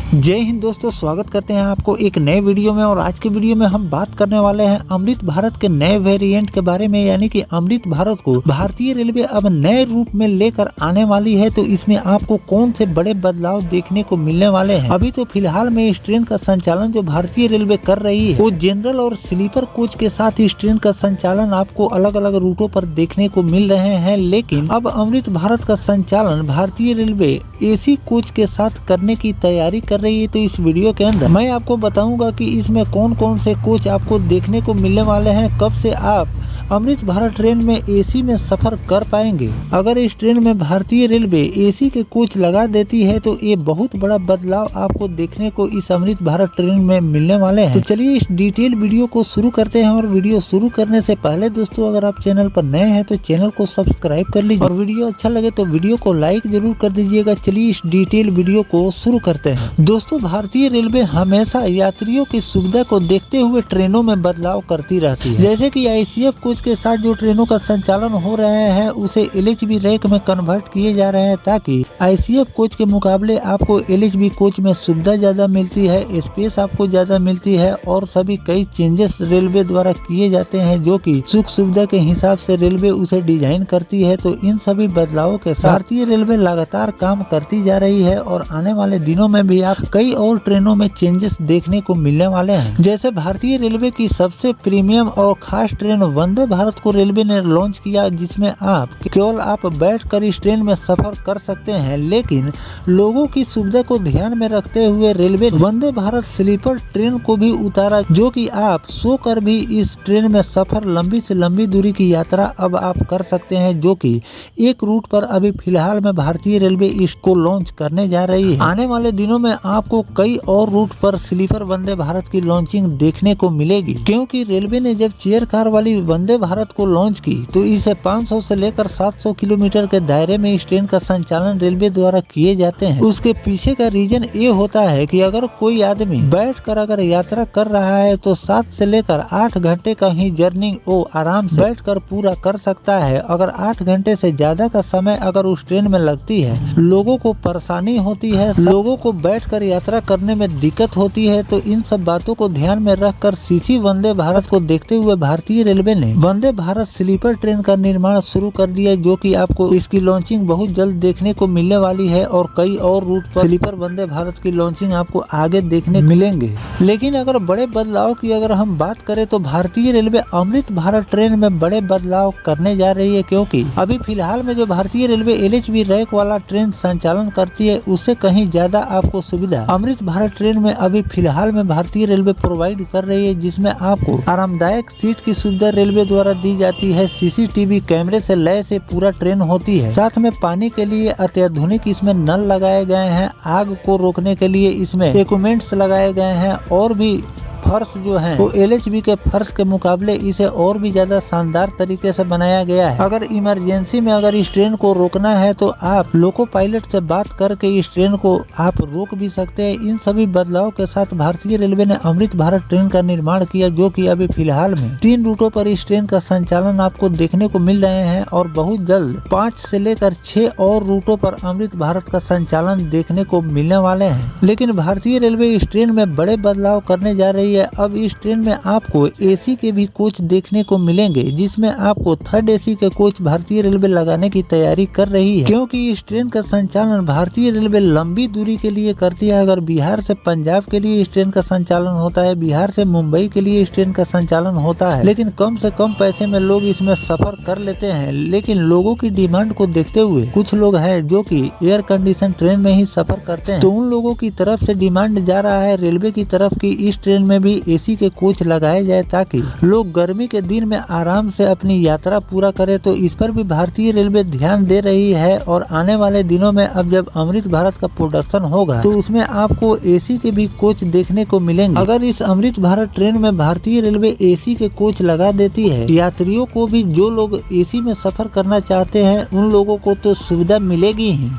जय हिंद दोस्तों, स्वागत करते हैं आपको एक नए वीडियो में। और आज के वीडियो में हम बात करने वाले हैं अमृत भारत के नए वेरिएंट के बारे में, यानी कि अमृत भारत को भारतीय रेलवे अब नए रूप में लेकर आने वाली है। तो इसमें आपको कौन से बड़े बदलाव देखने को मिलने वाले हैं। अभी तो फिलहाल में इस ट्रेन का संचालन जो भारतीय रेलवे कर रही है वो जनरल और स्लीपर कोच के साथ इस ट्रेन का संचालन आपको अलग अलग रूटों पर देखने को मिल रहे हैं। लेकिन अब अमृत भारत का संचालन भारतीय रेलवे एसी कोच के साथ करने की तैयारी कर रही है। तो इस वीडियो के अंदर मैं आपको बताऊंगा कि इसमें कौन कौन से कोच आपको देखने को मिलने वाले हैं, कब से आप अमृत भारत ट्रेन में एसी में सफर कर पाएंगे। अगर इस ट्रेन में भारतीय रेलवे एसी के कोच लगा देती है तो ये बहुत बड़ा बदलाव आपको देखने को इस अमृत भारत ट्रेन में मिलने वाले हैं। तो चलिए इस डिटेल वीडियो को शुरू करते हैं। और वीडियो शुरू करने से पहले दोस्तों, अगर आप चैनल पर नए हैं तो चैनल को सब्सक्राइब कर लीजिए और वीडियो अच्छा लगे तो वीडियो को लाइक जरूर कर दीजिएगा। चलिए इस डिटेल वीडियो को शुरू करते हैं। दोस्तों, भारतीय रेलवे हमेशा यात्रियों की सुविधा को देखते हुए ट्रेनों में बदलाव करती रहती है। जैसे कि आईसीएफ कोच के साथ जो ट्रेनों का संचालन हो रहे हैं उसे एलएचबी रैक में कन्वर्ट किए जा रहे हैं, ताकि आईसीएफ कोच के मुकाबले आपको एलएचबी कोच में सुविधा ज्यादा मिलती है, स्पेस आपको ज्यादा मिलती है और सभी कई चेंजेस रेलवे द्वारा किए जाते हैं जो कि सुख सुविधा के हिसाब से रेलवे उसे डिजाइन करती है। तो इन सभी बदलावों के साथ भारतीय रेलवे लगातार काम करती जा रही है और आने वाले दिनों में भी आप कई और ट्रेनों में चेंजेस देखने को मिलने वाले हैं। जैसे भारतीय रेलवे की सबसे प्रीमियम और खास ट्रेन वंदे भारत को रेलवे ने लॉन्च किया, जिसमें आप बैठकर इस ट्रेन में सफर कर सकते हैं। लेकिन लोगों की सुविधा को ध्यान में रखते हुए railway Vande Bharat sleeper train को भी उतारा, जो कि आप सोकर भी इस ट्रेन में सफर लंबी से लंबी दूरी की यात्रा अब आप कर सकते हैं, जो कि एक रूट पर अभी फिलहाल में भारतीय रेलवे इसको लॉन्च करने जा रही है। आने वाले दिनों में आपको कई और रूट पर स्लीपर वंदे भारत की लॉन्चिंग देखने को मिलेगी, क्योंकि रेलवे ने जब चेयर कार वाली वंदे भारत को लॉन्च की तो इसे 500 से लेकर 700 किलोमीटर के दायरे में इस ट्रेन का संचालन रेलवे द्वारा किए जाते हैं। उसके पीछे का रीजन ये होता है कि अगर कोई आदमी बैठकर अगर यात्रा कर रहा है तो 7 से लेकर 8 घंटे का ही जर्नी वो आराम से बैठकर पूरा कर सकता है। अगर 8 घंटे से ज्यादा का समय अगर उस ट्रेन में लगती है, लोगों को परेशानी होती है, लोगों को बैठकर यात्रा करने में दिक्कत होती है। तो इन सब बातों को ध्यान में रखकर सीसी वंदे भारत को देखते हुए भारतीय रेलवे ने वंदे भारत स्लीपर ट्रेन का निर्माण शुरू कर दिया, जो कि आपको इसकी लॉन्चिंग बहुत जल्द देखने को मिलने वाली है और कई और रूट पर स्लीपर वंदे भारत की लॉन्चिंग आपको आगे देखने मिलेंगे। लेकिन अगर बड़े बदलाव की अगर हम बात करें तो भारतीय रेलवे अमृत भारत ट्रेन में बड़े बदलाव करने जा रही है, क्योंकि अभी फिलहाल में जो भारतीय रेलवे एलएचबी रैक वाला ट्रेन संचालन करती है उससे कहीं ज्यादा आपको सुविधा अमृत भारत ट्रेन में अभी फिलहाल में भारतीय रेलवे प्रोवाइड कर रही है, जिसमें आपको आरामदायक सीट की सुविधा रेलवे द्वारा दी जाती है। सीसीटीवी कैमरे से लैस से पूरा ट्रेन होती है। साथ में पानी के लिए अत्याधुनिक इसमें नल लगाए गए हैं, आग को रोकने के लिए इसमें इक्विपमेंट्स लगाए गए हैं और भी फर्श जो है वो एलएचबी के फर्श के मुकाबले इसे और भी ज्यादा शानदार तरीके से बनाया गया है। अगर इमरजेंसी में अगर इस ट्रेन को रोकना है तो आप लोको पायलट से बात करके इस ट्रेन को आप रोक भी सकते हैं। इन सभी बदलाव के साथ भारतीय रेलवे ने अमृत भारत ट्रेन का निर्माण किया, जो कि अभी फिलहाल में 3 रूटों पर इस ट्रेन का संचालन आपको देखने को मिल रहे हैं और बहुत जल्द 5 से लेकर 6 और रूटों पर अमृत भारत का संचालन देखने को मिलने वाले हैं। लेकिन भारतीय रेलवे इस ट्रेन में बड़े बदलाव करने जा रही है। अब इस ट्रेन में आपको एसी के भी कोच देखने को मिलेंगे, जिसमें आपको 3rd एसी के कोच भारतीय रेलवे लगाने की तैयारी कर रही है, क्योंकि इस ट्रेन का संचालन भारतीय रेलवे लंबी दूरी के लिए करती है। अगर बिहार से पंजाब के लिए इस ट्रेन का संचालन होता है, बिहार से मुंबई के लिए इस ट्रेन का संचालन होता है, लेकिन कम से कम पैसे में लोग इसमें सफर कर लेते हैं। लेकिन लोगों की डिमांड को देखते हुए कुछ लोग हैं जो कि एयर कंडीशन ट्रेन में ही सफर करते हैं, तो उन लोगों की तरफ से डिमांड जा रहा है रेलवे की तरफ की इस ट्रेन में भी एसी के कोच लगाए जाए, ताकि लोग गर्मी के दिन में आराम से अपनी यात्रा पूरा करें। तो इस पर भी भारतीय रेलवे ध्यान दे रही है और आने वाले दिनों में अब जब अमृत भारत का प्रोडक्शन होगा तो उसमें आपको एसी के भी कोच देखने को मिलेंगे। अगर इस अमृत भारत ट्रेन में भारतीय रेलवे एसी के कोच लगा देती है, यात्रियों को भी जो लोग एसी में सफर करना चाहते हैं उन लोगों को तो सुविधा मिलेगी ही,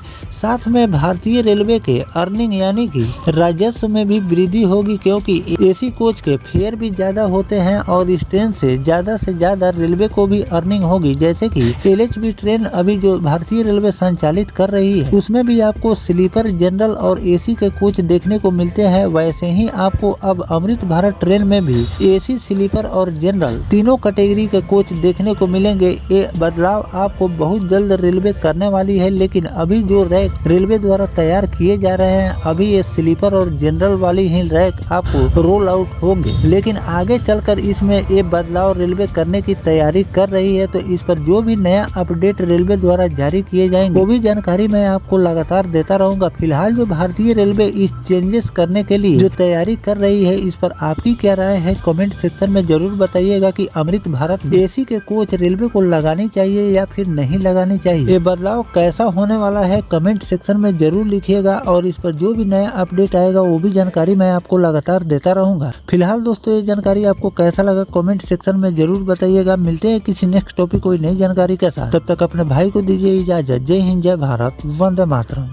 साथ में भारतीय रेलवे के अर्निंग यानी कि राजस्व में भी वृद्धि होगी, क्योंकि एसी कोच के फेयर भी ज्यादा होते हैं और इस ट्रेन से ज्यादा रेलवे को भी अर्निंग होगी। जैसे कि LHB ट्रेन अभी जो भारतीय रेलवे संचालित कर रही है उसमें भी आपको स्लीपर, जनरल और एसी के कोच देखने को मिलते हैं। वैसे ही आपको अब अमृत भारत ट्रेन में भी एसी, स्लीपर और जनरल तीनों कैटेगरी के कोच देखने को मिलेंगे। ये बदलाव आपको बहुत जल्द रेलवे करने वाली है, लेकिन अभी जो रैक रेलवे द्वारा तैयार किए जा रहे हैं अभी ये स्लीपर और जनरल वाली ही रैक आपको रोल आउट होंगे, लेकिन आगे चलकर इसमें ये बदलाव रेलवे करने की तैयारी कर रही है। तो इस पर जो भी नया अपडेट रेलवे द्वारा जारी किए जाएंगे वो भी जानकारी मैं आपको लगातार देता रहूंगा। फिलहाल जो भारतीय रेलवे इस चेंजेस करने के लिए जो तैयारी कर रही है इस पर आपकी क्या राय है, कमेंट सेक्शन में जरूर बताइएगा कि अमृत भारत एसी के कोच रेलवे को लगानी चाहिए या फिर नहीं लगानी चाहिए। ये बदलाव कैसा होने वाला है कमेंट सेक्शन में जरूर लिखिएगा और इस पर जो भी नया अपडेट आएगा वो भी जानकारी मैं आपको लगातार देता रहूंगा। फिलहाल दोस्तों ये जानकारी आपको कैसा लगा कमेंट सेक्शन में जरूर बताइएगा। मिलते हैं किसी नेक्स्ट टॉपिक कोई नई जानकारी के साथ, तब तक अपने भाई को दीजिए इजाजत। जय हिंद, जय भारत, वंदे मातरम।